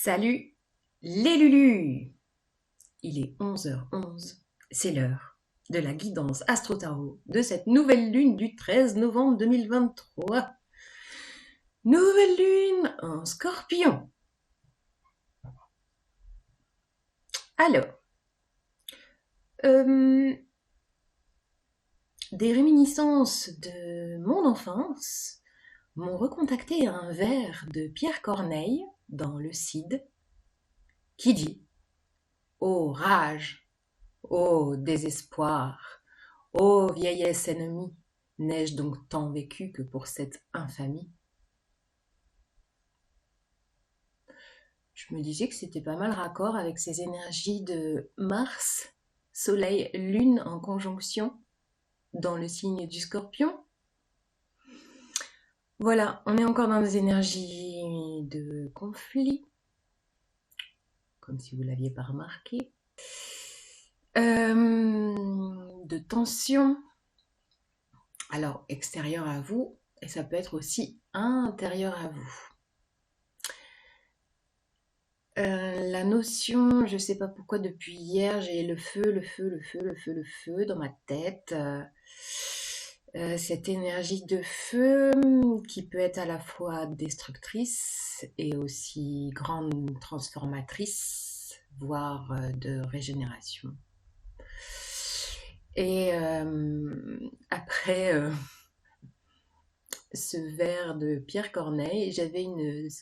Salut les Lulus! Il est 11h11, c'est l'heure de la guidance astro-tarot de cette nouvelle lune du 13 novembre 2023. Nouvelle lune en Scorpion. Alors, des réminiscences de mon enfance m'ont recontacté un vers de Pierre Corneille dans le Cid qui dit: ô rage, ô désespoir, ô vieillesse ennemie, n'ai-je donc tant vécu que pour cette infamie? Je me disais que c'était pas mal raccord avec ces énergies de Mars, Soleil, Lune en conjonction dans le signe du Scorpion. Voilà, on est encore dans des énergies de conflit, comme si vous ne l'aviez pas remarqué, de tension, alors extérieur à vous, et ça peut être aussi intérieur à vous. La notion, je sais pas pourquoi depuis hier, j'ai le feu dans ma tête. Cette énergie de feu qui peut être à la fois destructrice et aussi grande transformatrice, voire de régénération. Et après ce vers de Pierre Corneille, j'avais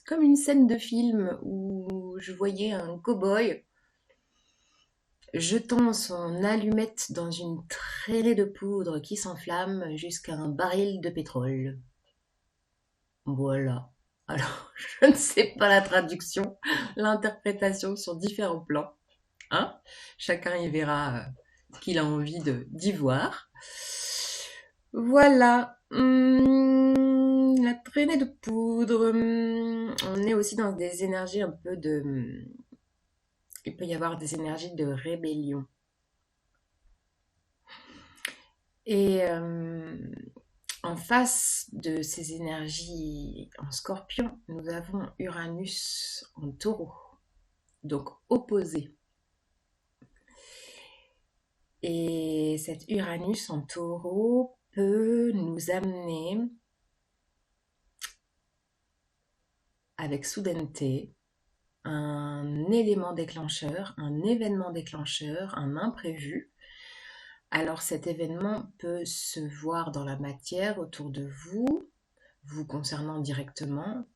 comme une scène de film où je voyais un cow-boy jetant son allumette dans une traînée de poudre qui s'enflamme jusqu'à un baril de pétrole. Voilà. Alors, je ne sais pas la traduction, l'interprétation sur différents plans. Hein, chacun y verra ce qu'il a envie d'y voir. Voilà. La traînée de poudre. On est aussi dans des énergies un peu de... Il peut y avoir des énergies de rébellion. Et en face de ces énergies en Scorpion, nous avons Uranus en Taureau, donc opposé. Et cet Uranus en Taureau peut nous amener avec soudaineté un élément déclencheur, un événement déclencheur, un imprévu. Alors cet événement peut se voir dans la matière autour de vous, vous concernant directement.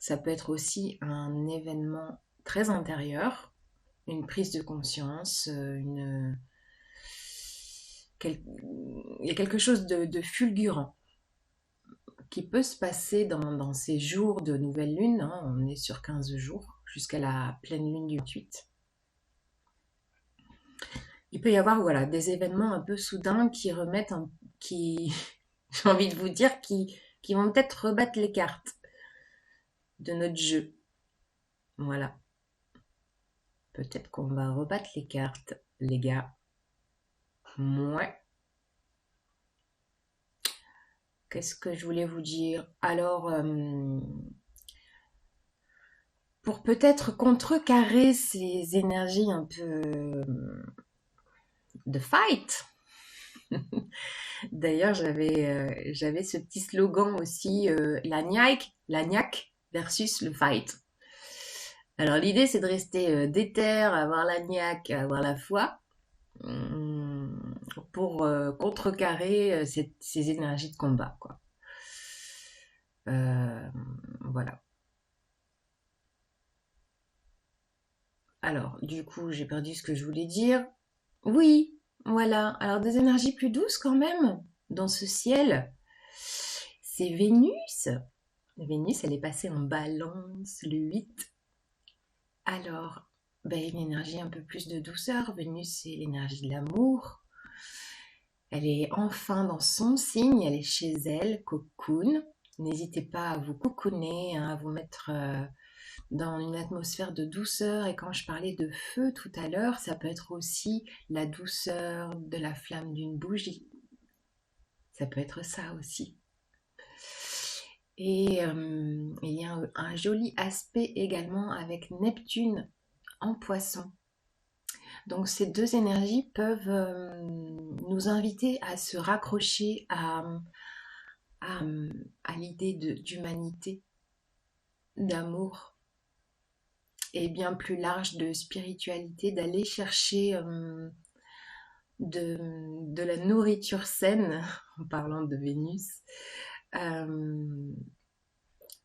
Ça peut être aussi un événement très intérieur, une prise de conscience, il y a quelque chose de fulgurant qui peut se passer dans ces jours de nouvelle lune. Hein, on est sur 15 jours jusqu'à la pleine lune du 28. Il peut y avoir des événements un peu soudains qui remettent, j'ai envie de vous dire, qui vont peut-être rebattre les cartes de notre jeu. Voilà. Peut-être qu'on va rebattre les cartes, les gars. Ouais. Qu'est-ce que je voulais vous dire? Alors, pour peut-être contrecarrer ces énergies un peu de fight. D'ailleurs, j'avais ce petit slogan aussi, la niaque versus le fight. Alors l'idée, c'est de rester déter, avoir la niaque, avoir la foi, pour contrecarrer ces énergies de combat, quoi. Voilà. Alors, du coup, j'ai perdu ce que je voulais dire. Oui, voilà. Alors, des énergies plus douces quand même dans ce ciel. C'est Vénus. Vénus, elle est passée en balance le 8. Alors, une énergie un peu plus de douceur. Vénus, c'est l'énergie de l'amour. Elle est enfin dans son signe, elle est chez elle, cocoon. N'hésitez pas à vous cocooner, hein, à vous mettre dans une atmosphère de douceur. Et quand je parlais de feu tout à l'heure, ça peut être aussi la douceur de la flamme d'une bougie. Ça peut être ça aussi. Et il y a un joli aspect également avec Neptune en Poisson. Donc ces deux énergies peuvent nous inviter à se raccrocher à, à l'idée d'humanité, d'amour et bien plus large de spiritualité, d'aller chercher de la nourriture saine, en parlant de Vénus, euh,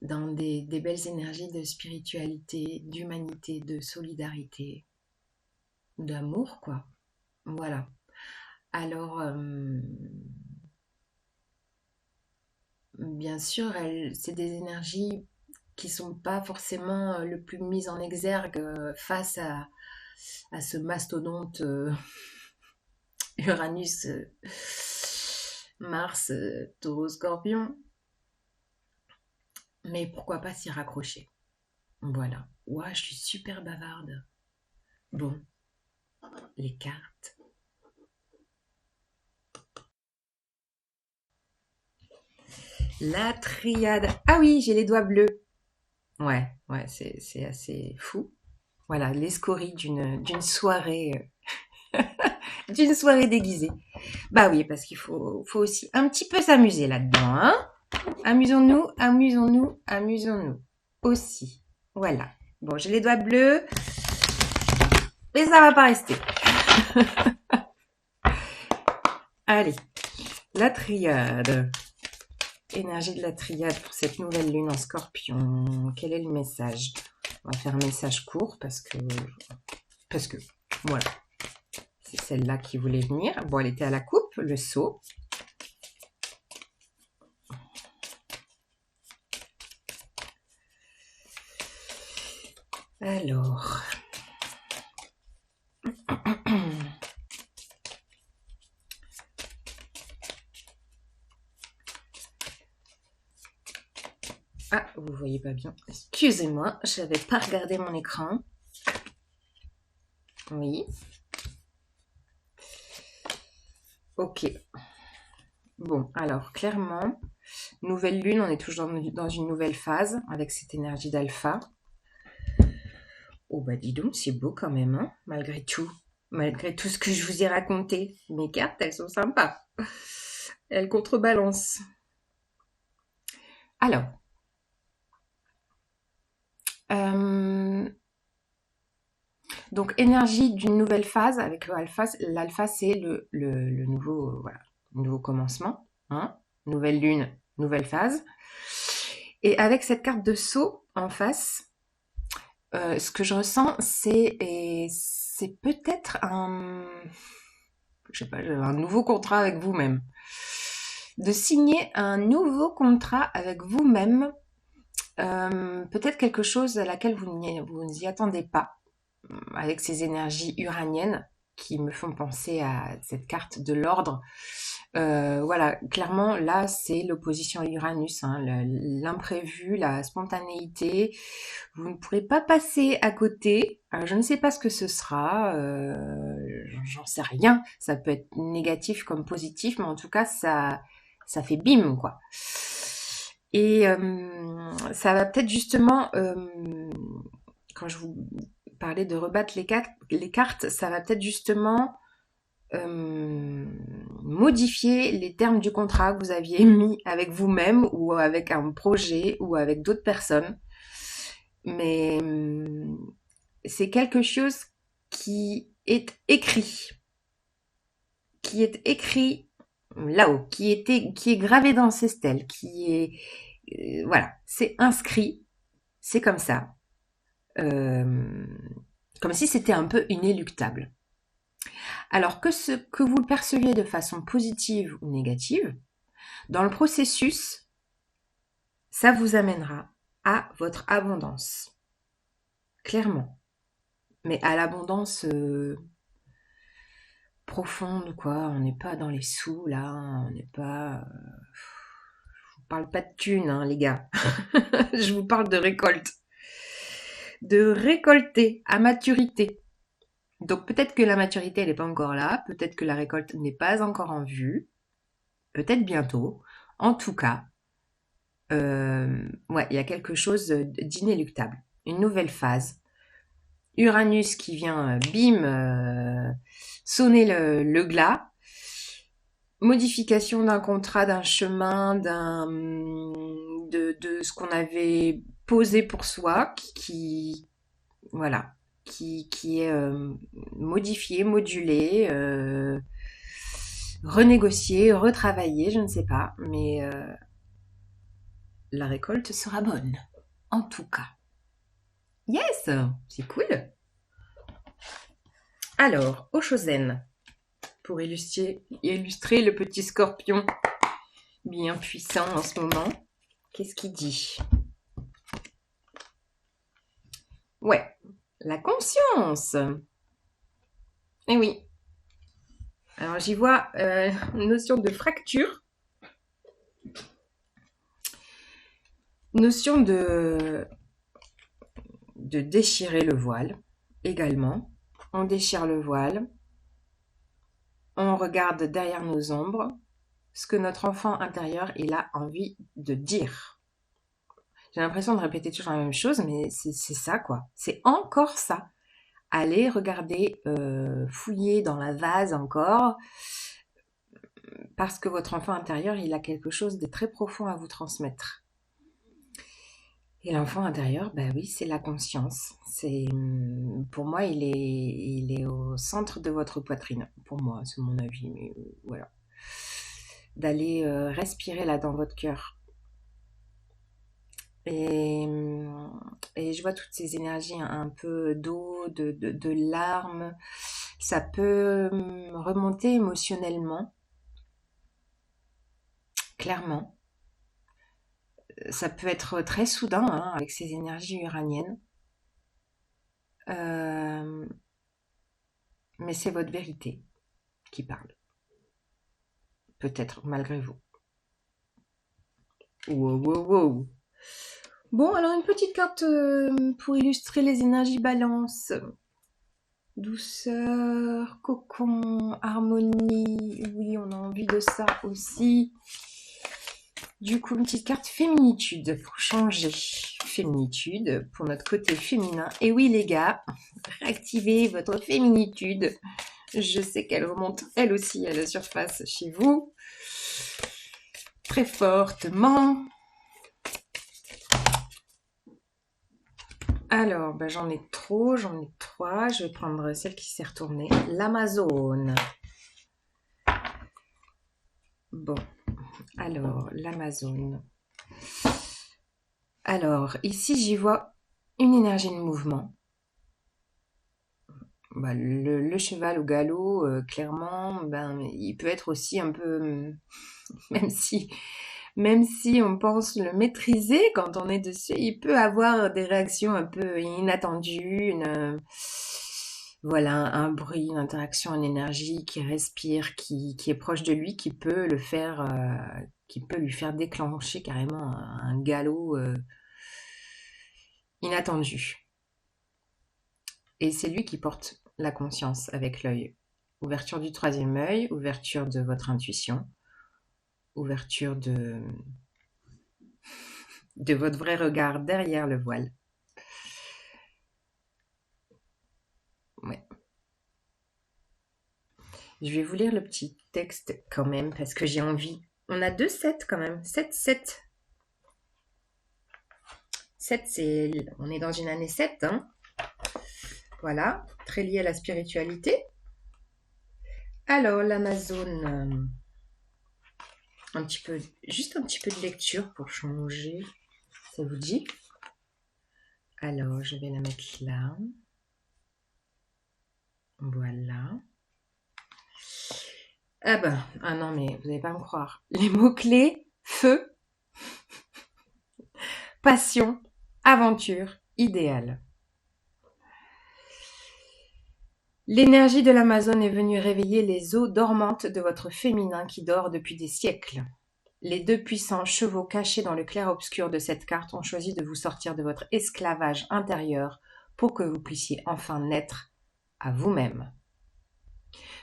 dans des belles énergies de spiritualité, d'humanité, de solidarité, d'amour, quoi. Voilà. Alors, bien sûr, c'est des énergies qui sont pas forcément le plus mises en exergue face à ce mastodonte Uranus, Mars, Taureau, Scorpion. Mais pourquoi pas s'y raccrocher? Voilà. Ouah, je suis super bavarde. Bon, les cartes. La triade. Ah oui, j'ai les doigts bleus. Ouais, c'est assez fou. Voilà, l'escorie d'une soirée d'une soirée déguisée. Bah oui, parce qu'il faut aussi un petit peu s'amuser là-dedans, hein. Amusons-nous, amusons-nous, amusons-nous aussi. Voilà. Bon, j'ai les doigts bleus, mais ça va pas rester. Allez, la triade. Énergie de la triade pour cette nouvelle lune en Scorpion. Quel est le message? On va faire un message court parce que voilà, c'est celle-là qui voulait venir. Bon, elle était à la coupe, le seau. Alors. Ah, vous voyez pas bien. Excusez-moi, je n'avais pas regardé mon écran. Oui. Ok. Bon, alors, clairement, nouvelle lune, on est toujours dans une nouvelle phase avec cette énergie d'alpha. Oh bah dis donc, c'est beau quand même, hein, malgré tout. Malgré tout ce que je vous ai raconté. Mes cartes, elles sont sympas. Elles contrebalancent. Alors, donc énergie d'une nouvelle phase avec l'alpha. L'alpha, c'est le nouveau, voilà, nouveau commencement, hein, nouvelle lune, nouvelle phase. Et avec cette carte de sceau en face, ce que je ressens, c'est peut-être je sais pas, un nouveau contrat avec vous-même. De signer un nouveau contrat avec vous-même, peut-être quelque chose à laquelle vous n'y attendez pas, avec ces énergies uraniennes qui me font penser à cette carte de l'ordre. Voilà, clairement, là, c'est l'opposition à Uranus, hein, l'imprévu, la spontanéité. Vous ne pourrez pas passer à côté. Alors, je ne sais pas ce que ce sera, j'en sais rien. Ça peut être négatif comme positif, mais en tout cas, ça fait bim, quoi. Et ça va peut-être justement, quand je vous parlais de rebattre les cartes, ça va peut-être justement modifier les termes du contrat que vous aviez mis avec vous-même ou avec un projet ou avec d'autres personnes. Mais c'est quelque chose qui est écrit là-haut, qui est gravé dans ces stèles, qui est voilà, c'est inscrit, c'est comme ça, comme si c'était un peu inéluctable. Alors que vous le perceviez de façon positive ou négative, dans le processus, ça vous amènera à votre abondance, clairement. Mais à l'abondance profonde, quoi. On n'est pas dans les sous, là. On n'est pas... Je vous parle pas de thunes, hein, les gars. Je vous parle de récolte. De récolter à maturité. Donc peut-être que la maturité, elle n'est pas encore là. Peut-être que la récolte n'est pas encore en vue. Peut-être bientôt. En tout cas, Ouais, il y a quelque chose d'inéluctable. Une nouvelle phase. Uranus qui vient, bim, sonner le glas. Modification d'un contrat, d'un chemin, de ce qu'on avait posé pour soi, voilà, qui est modifié, modulé, renégocié, retravaillé, je ne sais pas, mais la récolte sera bonne, en tout cas. Yes, c'est cool. Alors, Oshozen, pour illustrer le petit scorpion bien puissant en ce moment, qu'est-ce qu'il dit? Ouais, la conscience. Eh oui. Alors j'y vois une notion de fracture, notion de déchirer le voile également. On déchire le voile, on regarde derrière nos ombres ce que notre enfant intérieur il a envie de dire. J'ai l'impression de répéter toujours la même chose, mais c'est ça quoi. C'est encore ça. Allez regarder, fouiller dans la vase encore, parce que votre enfant intérieur il a quelque chose de très profond à vous transmettre. Et l'enfant intérieur, bah oui, c'est la conscience. Pour moi, il est au centre de votre poitrine. Pour moi, c'est mon avis, mais voilà. D'aller respirer là dans votre cœur. Et, et je vois toutes ces énergies un peu d'eau, de larmes. Ça peut remonter émotionnellement, clairement. Ça peut être très soudain hein, avec ces énergies uraniennes. Mais c'est votre vérité qui parle. Peut-être malgré vous. Wow, wow, wow. Bon, alors une petite carte pour illustrer les énergies balance. Douceur, cocon, harmonie. Oui, on a envie de ça aussi. Du coup, une petite carte féminitude pour changer. Féminitude pour notre côté féminin. Et oui, les gars, réactivez votre féminitude. Je sais qu'elle remonte elle aussi à la surface chez vous. Très fortement. Alors, ben, j'en ai trop, j'en ai trois. Je vais prendre celle qui s'est retournée. L'Amazone. Bon, alors, l'Amazone. Alors, ici, j'y vois une énergie de mouvement. Bah, le cheval au galop, clairement, ben, il peut être aussi un peu, même si on pense le maîtriser quand on est dessus, il peut avoir des réactions un peu inattendues, voilà, un bruit, une interaction, une énergie qui respire, qui est proche de lui, qui peut lui faire déclencher carrément un galop inattendu. Et c'est lui qui porte la conscience avec l'œil. Ouverture du troisième œil, ouverture de votre intuition, ouverture de votre vrai regard derrière le voile. Ouais. Je vais vous lire le petit texte quand même parce que j'ai envie. On a 2 7 quand même. 7, 7. 7, on est dans une année 7. Hein. Voilà, très lié à la spiritualité. Alors, l'Amazone, juste un petit peu de lecture pour changer. Ça vous dit? Alors, je vais la mettre là. Voilà. Ah non, mais vous n'allez pas me croire. Les mots-clés, feu, passion, aventure, idéal. L'énergie de l'Amazone est venue réveiller les eaux dormantes de votre féminin qui dort depuis des siècles. Les 2 puissants chevaux cachés dans le clair-obscur de cette carte ont choisi de vous sortir de votre esclavage intérieur pour que vous puissiez enfin naître à vous-même.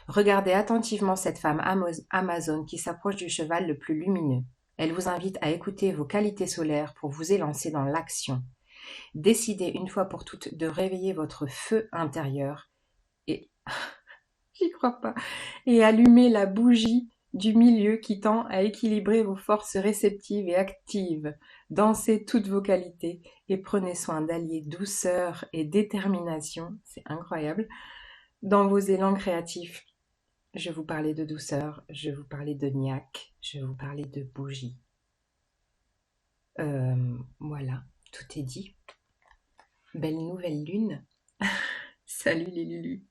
Regardez attentivement cette femme Amazone qui s'approche du cheval le plus lumineux. Elle vous invite à écouter vos qualités solaires pour vous élancer dans l'action. Décidez une fois pour toutes de réveiller votre feu intérieur et j'y crois pas. Et allumez la bougie du milieu qui tend à équilibrer vos forces réceptives et actives. Dansez toutes vos qualités et prenez soin d'allier douceur et détermination, c'est incroyable, dans vos élans créatifs. Je vous parlais de douceur, je vous parlais de niaque, je vous parlais de bougie. Voilà, tout est dit. Belle nouvelle lune. Salut les Lulus.